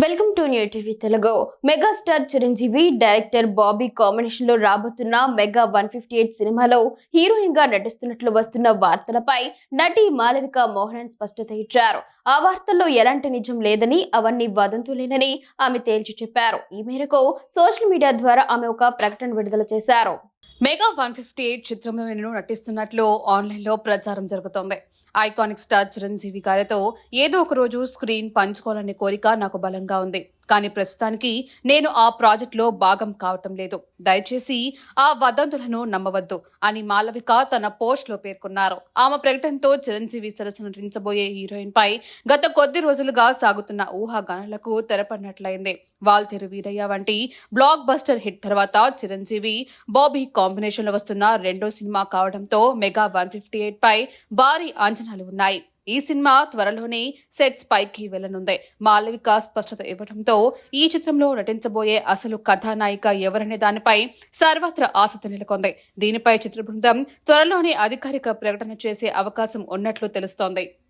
Welcome to new TV Telugu. Megastar Chiranjeevi director Bobby combination లో రాబోతున్న mega 158 సినిమాలో హీరోయిన్ గా నటిస్తున్నట్లు వస్తున్న వార్తలపై నటి మాళవిక మోహనన్ స్పష్టత ఇచ్చారు. ఆ వార్తల్లో ఎలాంటి నిజం లేదని, అవన్నీ వదంతులేనని ఆమె తేల్చి చెప్పారు. ఈ మేరకు సోషల్ మీడియా ద్వారా ఆమె ఒక ప్రకటన విడుదల చేశారు. మెగా 158 చిత్రంలో నేను నటిస్తున్నట్లు ఆన్లైన్లో ప్రచారం జరుగుతోంది. ఐకానిక్ స్టార్ చిరంజీవి గారితో ఏదో ఒక రోజు స్క్రీన్ పంచుకోవాలనే కోరిక నాకు బలంగా ఉంది. కానీ ప్రస్తుతానికి నేను ఆ ప్రాజెక్టులో భాగం కావటం లేదు. దయచేసి ఆ వదంతులను నమ్మవద్దు అని మాళవిక తన పోస్ట్ లో పేర్కొన్నారు. ఆమె ప్రకటనతో చిరంజీవి సరసన నటించబోయే హీరోయిన్ పై గత కొద్ది రోజులుగా సాగుతున్న ఊహాగానాలకు తెరపడినట్లయింది. వాల్తేరు వీరయ్య వంటి బ్లాక్ బస్టర్ హిట్ తర్వాత చిరంజీవి బాబీ కాంబినేషన్ లో వస్తున్న రెండో సినిమా కావడంతో మెగా 158 పై భారీ అంచనాలు ఉన్నాయి. ఈ సినిమా త్వరలోనే సెట్స్ పైకి వెళ్లనుంది. మాళవిక స్పష్టత ఇవ్వడంతో ఈ చిత్రంలో నటించబోయే అసలు కథానాయిక ఎవరనే దానిపై సర్వత్రా ఆసక్తి నెలకొంది. దీనిపై చిత్ర బృందం త్వరలోనే అధికారిక ప్రకటన చేసే అవకాశం ఉన్నట్లు తెలుస్తోంది.